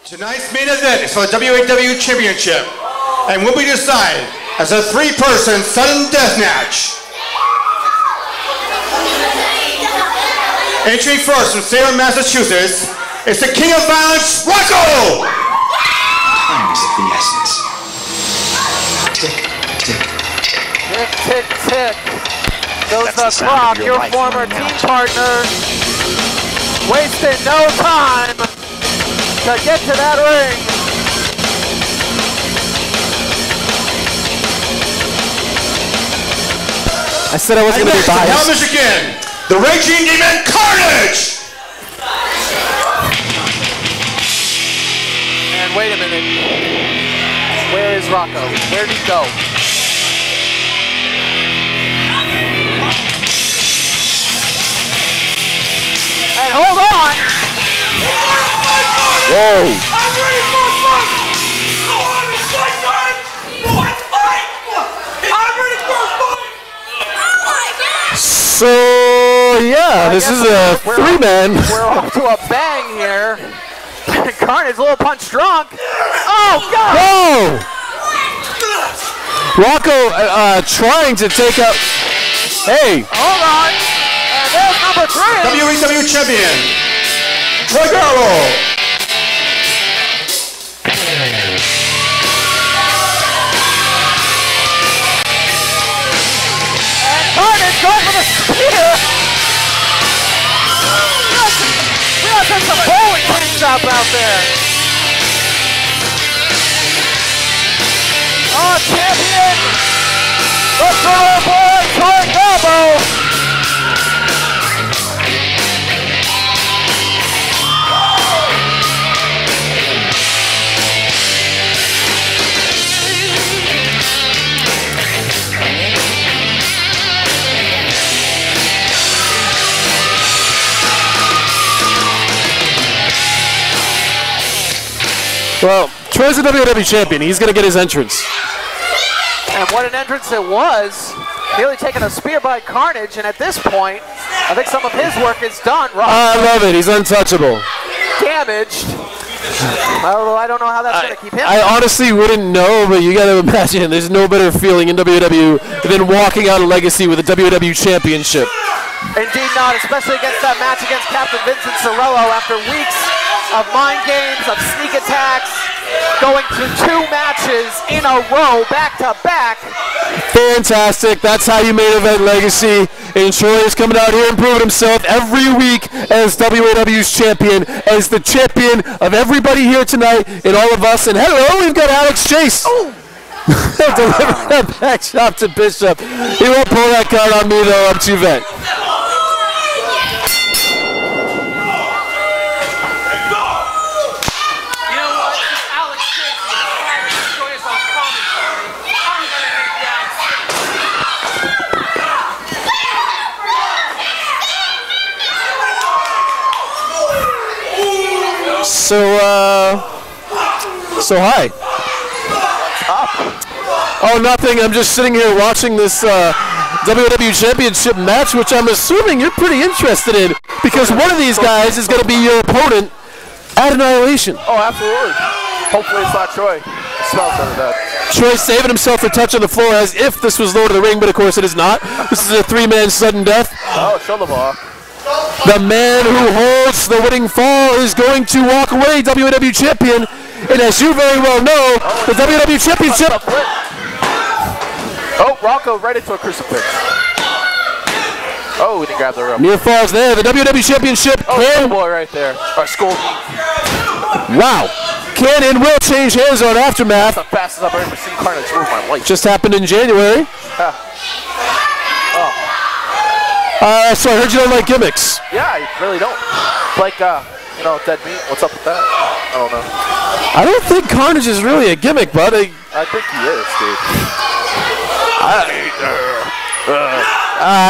Tonight's main event is for the WAW Championship and will be decided as a three-person sudden death match. Entering first from Salem, Massachusetts, is the King of Violence, Rocko! Time is of the essence. Tick, tick, tick. Tick, tick, tick. Goes the clock, your former team partner. Wasted no time to get to that ring. I said I wasn't going to be biased. Now, Michigan, the Raging Demon Karnage! And wait a minute. Where is Rocko? Where'd he go? And hold on! Whoa! I'm ready for a fight! I want to fight time! What fight? I'm ready for a fight! Oh my God! So yeah, this is a three-man. We're off to a bang here. Karnage a little punch drunk. Oh God! Whoa! Rocko trying to take out. Hey! Hold on! And there's number 3. WAW Champion, Garbo. Karnage going for the spear! We got some bowling pins up out there. Oh, champion! The girl boy, Garbo! Well, Troy's the WAW champion. He's going to get his entrance. And what an entrance it was. Nearly taking a spear by Karnage, and at this point, I think some of his work is done. I love it. He's untouchable. Damaged. Although I don't know how that's going to keep him. I honestly wouldn't know, but you got to imagine there's no better feeling in WW than walking out of Legacy with a WW Championship. Indeed not, especially against that match against Captain Vincent Cirillo after weeks of mind games, of sneak attacks, going through 2 matches in a row, back to back. Fantastic. That's how you main event Legacy. And Troy is coming out here and proving himself every week as WAW's champion, as the champion of everybody here tonight and all of us. And hello, we've got Alex Jace. Delivering that back shot to Bishop. He won't pull that card on me though. I'm too vet. So hi. Oh, nothing. I'm just sitting here watching this WAW Championship match, which I'm assuming you're pretty interested in, because one of these guys is going to be your opponent at Annihilation. Oh, absolutely. Hopefully it's not Troy. It smells like that. Troy saving himself for touching the floor as if this was Lord of the Ring, but of course it is not. This is a 3-man sudden death. Oh, shoulder ball. The man who holds the winning fall is going to walk away WAW champion. And as you very well know, the WAW Championship. Oh, Rocko right into a crucifix. Oh, we didn't grab the rope. Near falls there. The WAW Championship. Oh, boy right there. School. Wow. Can and will change hands on Aftermath. That's the fastest I've ever seen Karnage move my life. Just happened in January. So I heard you don't like gimmicks. Yeah, I really don't. Like, you know, dead meat. What's up with that? I don't know. I don't think Karnage is really a gimmick, bud. I think he is, dude.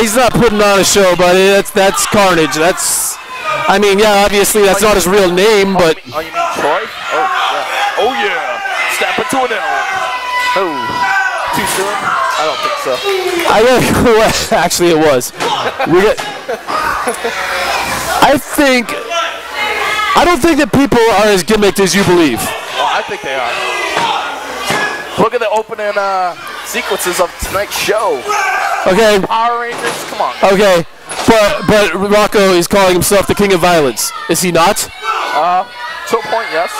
He's not putting on a show, buddy. That's Karnage. That's, I mean, yeah, obviously that's not his real name, but. Oh, you mean Troy? Oh, yeah. Oh, yeah. Step into an L. Oh. Too soon? I don't think so. Actually, it was. I don't think that people are as gimmicked as you believe. Oh, I think they are. Look at the opening sequences of tonight's show. Okay. Power Rangers, come on. Okay. But Rocco is calling himself the king of violence. Is he not? To a point, yes.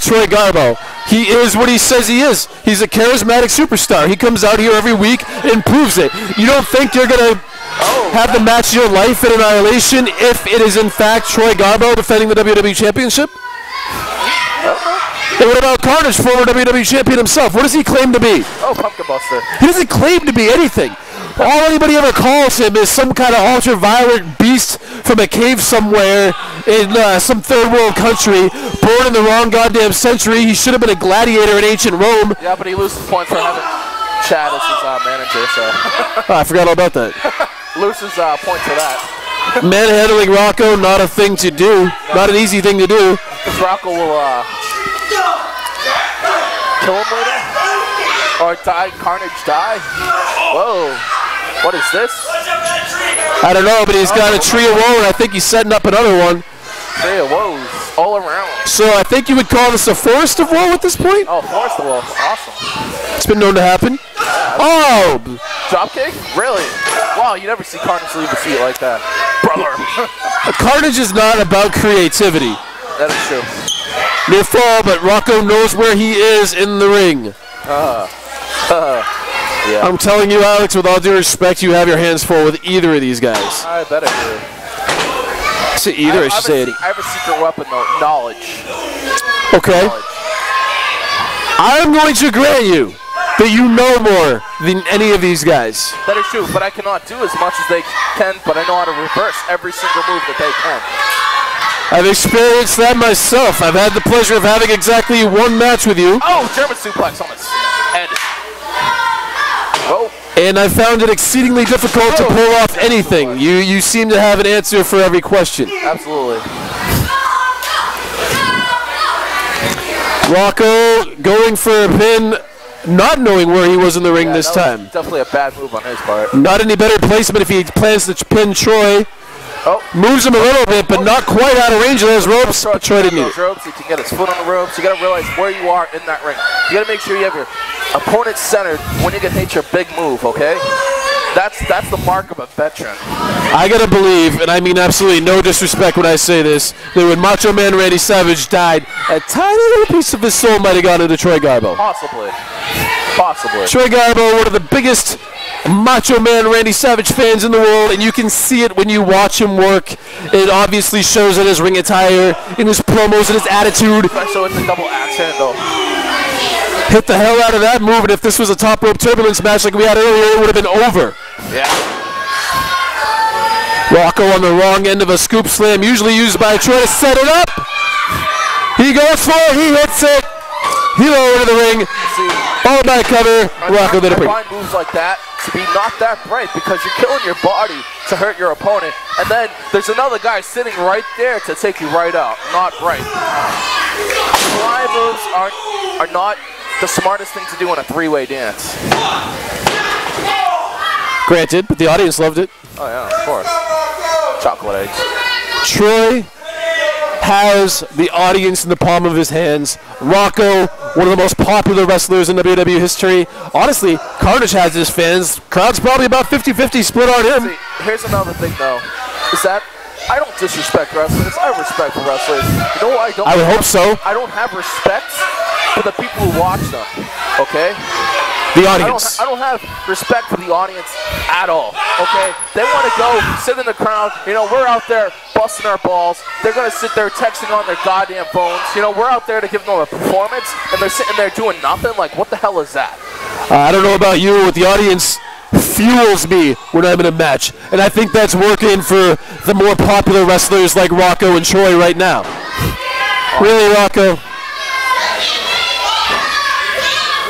Troy Garbo. He is what he says he is. He's a charismatic superstar. He comes out here every week and proves it. You don't think you're going to have the match of your life in Annihilation if it is in fact Troy Garbo defending the WWE Championship? And what about Karnage, former WWE Champion himself? What does he claim to be? Oh, Pumpkin Buster. He doesn't claim to be anything. All anybody ever calls him is some kind of ultra-violent beast from a cave somewhere in some third world country, born in the wrong goddamn century. He should have been a gladiator in ancient Rome. Yeah, but he loses points for having Chad as his manager, so. Oh, I forgot all about that. Loses points for that. Manhandling Rocco, not a thing to do. Not an easy thing to do. Because Rocco will kill him later? Or die, Karnage die? Whoa. What is this? I don't know, but he's got a tree of woe, and I think he's setting up another one. Tree of woes all around. So I think you would call this a forest of woe at this point? Oh, forest of woe. Awesome. It's been known to happen. Oh! Dropkick? Really? Wow, you never see Karnage leave a seat like that. Brother. Carnage is not about creativity. That is true. Near fall, but Rocco knows where he is in the ring. Yeah. I'm telling you, Alex, with all due respect, you have your hands full with either of these guys. I bet I do. Say either, I should say it. I have a secret weapon, though. Knowledge. Okay. Knowledge. I'm going to grant you that you know more than any of these guys. That is true, but I cannot do as much as they can, but I know how to reverse every single move that they can. I've experienced that myself. I've had the pleasure of having exactly one match with you. Oh, German suplex on his head. Oh. And I found it exceedingly difficult to pull off anything. You seem to have an answer for every question. Absolutely. Rocco going for a pin, not knowing where he was in the ring this time. Definitely a bad move on his part. Not any better placement if he plans to pin Troy. Oh. Moves him a little bit, but not quite out of range of those ropes. But Troy didn't need it. Ropes, he can get his foot on the ropes. You got to realize where you are in that ring. You got to make sure you have your opponent centered when you can hit your big move, okay? That's the mark of a veteran. I got to believe, and I mean absolutely no disrespect when I say this, that when Macho Man Randy Savage died, a tiny little piece of his soul might have gone into Troy Garbo. Possibly. Possibly. Troy Garbo, one of the biggest Macho Man Randy Savage fans in the world, and you can see it when you watch him work. It obviously shows in his ring attire, in his promos, in his attitude. So it's a double axe handle. Hit the hell out of that move, and if this was a top rope turbulence match like we had earlier, it would have been over. Yeah. Rocco on the wrong end of a scoop slam, usually used by Troy to set it up. He goes for it, he hits it. He lowered to the ring, followed by a cover. Rocco did a pretty. I find moves like that to be not that bright because you're killing your body to hurt your opponent, and then there's another guy sitting right there to take you right out. Not bright. Fly moves are not the smartest thing to do in a three-way dance. Granted, but the audience loved it. Oh yeah, of course. Chocolate eggs. Troy has the audience in the palm of his hands. Rocco, one of the most popular wrestlers in WWE history. Honestly, Karnage has his fans. Crowd's probably about 50-50 split on him. See, here's another thing though, is that I don't disrespect wrestlers. I have respect for wrestlers. You know what I don't? I would hope so. I don't have respect for the people who watch them. Okay? The audience. I don't have respect for the audience at all, okay? They want to go sit in the crowd. You know, we're out there busting our balls. They're going to sit there texting on their goddamn phones. You know, we're out there to give them a performance, and they're sitting there doing nothing. Like, what the hell is that? I don't know about you, but the audience fuels me when I'm in a match. And I think that's working for the more popular wrestlers like Rocco and Troy right now. Really, Rocco?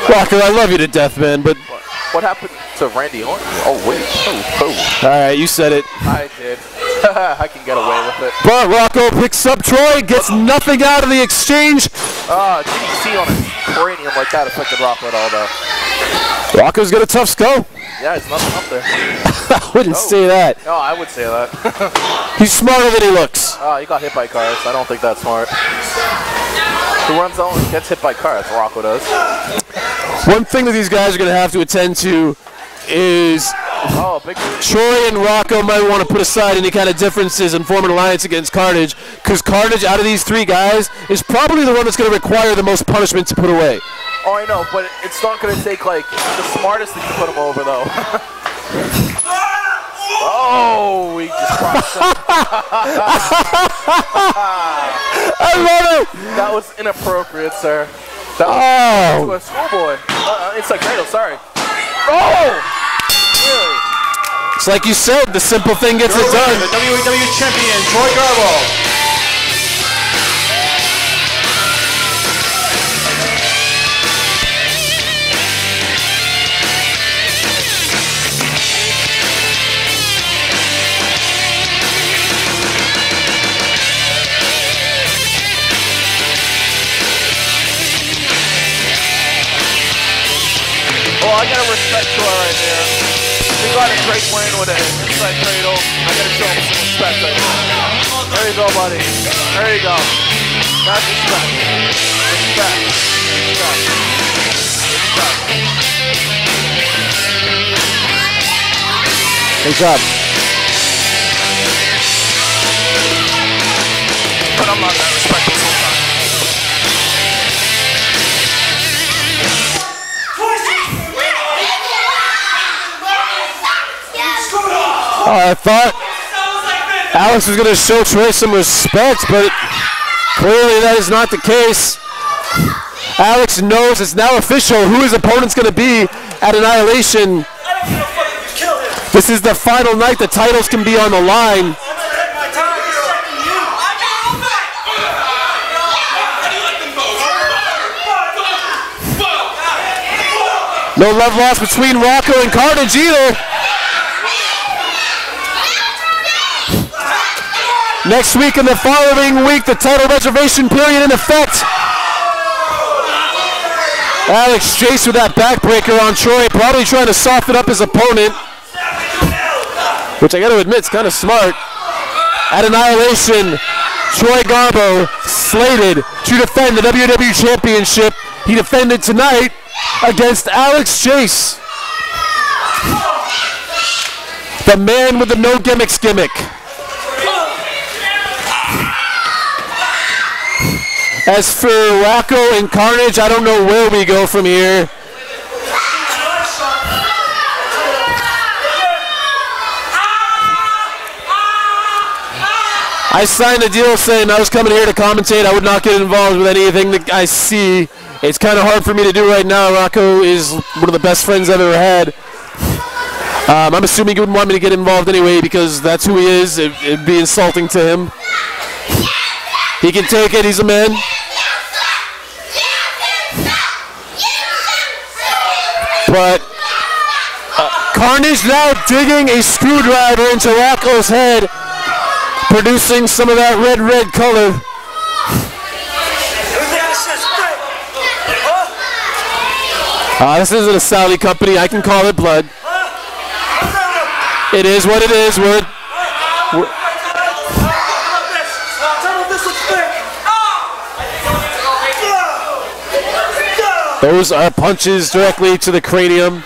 Rocco, I love you to death, man, but... What happened to Randy Orton? Oh, wait. Oh. All right, you said it. I did. I can get away with it. But Rocco picks up Troy, gets nothing out of the exchange. DDT on his cranium like that affected Rocco at all, though. Rocco's got a tough skull. Yeah, it's nothing up there. I wouldn't say that. No, I would say that. He's smarter than he looks. Oh, he got hit by cars. I don't think that's smart. Who runs on gets hit by cars? Rocko does. One thing that these guys are going to have to attend to is Troy and Rocko might want to put aside any kind of differences and form an alliance against Karnage, because Karnage, out of these three guys, is probably the one that's going to require the most punishment to put away. Oh, I know, but it's not going to take, like, the smartest thing to put him over, though. Oh, we just crossed him. I love it! That was inappropriate, sir. That was to a schoolboy. Inside cradle, sorry. Oh! Really? It's like you said, the simple thing gets it done. The WAW Champion, Troy Garbo. Oh, I gotta respect Troy right there. He got a great win with an inside cradle. I gotta show him some respect right there. There you go, buddy. There you go. That's respect. Respect. Respect. Respect. Good job. But I'm not that respectful sometimes. I thought Alex was going to show Troy some respect, but clearly that is not the case. Alex knows it's now official who his opponent's going to be at Annihilation. This is the final night. The titles can be on the line. No love lost between Rocko and Karnage either. Next week and the following week, the title reservation period in effect. Alex Jace with that backbreaker on Troy, probably trying to soften up his opponent, which I got to admit is kind of smart. At Annihilation, Troy Garbo slated to defend the WAW Championship. He defended tonight against Alex Jace, the man with the no gimmicks gimmick. As for Rocko and Karnage, I don't know where we go from here. I signed a deal saying I was coming here to commentate. I would not get involved with anything that I see. It's kind of hard for me to do right now. Rocko is one of the best friends I've ever had. I'm assuming he wouldn't want me to get involved anyway because that's who he is. It'd be insulting to him. He can take it. He's a man. But Karnage now digging a screwdriver into Rocko's head, producing some of that red color. This isn't a Saudi company. I can call it blood. It is what it is. Those are punches directly to the cranium.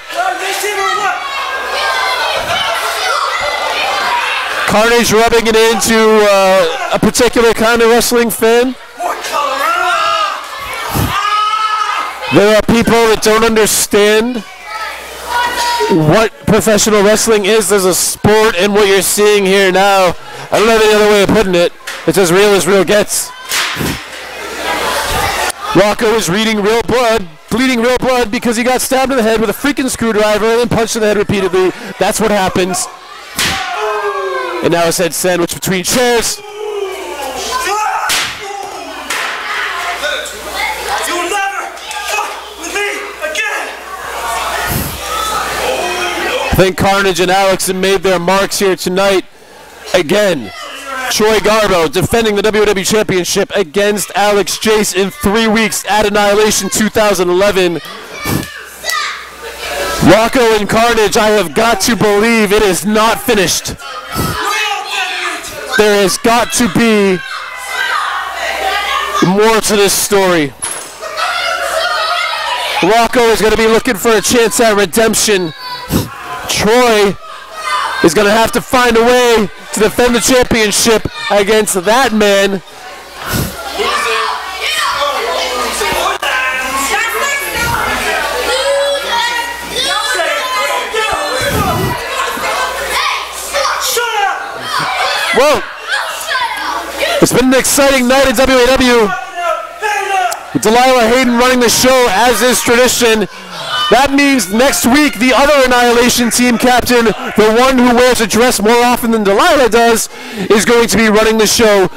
Karnage rubbing it into a particular kind of wrestling fan. There are people that don't understand what professional wrestling is as a sport, and what you're seeing here now, I don't have any other way of putting it. It's as real gets. Rocko is bleeding real blood because he got stabbed in the head with a freaking screwdriver and then punched in the head repeatedly. That's what happens. And now his head sandwiched between chairs. You'll never fuck with me again. I think Karnage and Alex have made their marks here tonight. Again, Troy Garbo defending the WAW Championship against Alex Jace in 3 weeks at Annihilation 2011. Rocko and Karnage, I have got to believe it is not finished. there has got to be more to this story. Rocko is going to be looking for a chance at redemption. Troy is going to have to find a way to defend the championship against that man. Whoa! It's been an exciting night in WAW. With Delilah Hayden running the show, as is tradition. That means next week, the other Annihilation team captain, the one who wears a dress more often than Delilah does, is going to be running the show.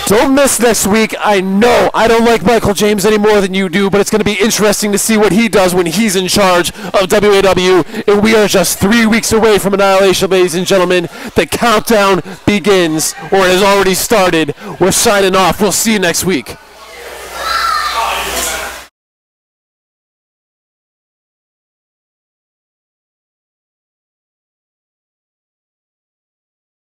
Don't miss next week. I know I don't like Michael James any more than you do, but it's going to be interesting to see what he does when he's in charge of WAW. And we are just 3 weeks away from Annihilation, ladies and gentlemen. The countdown begins, or it has already started. We're signing off. We'll see you next week.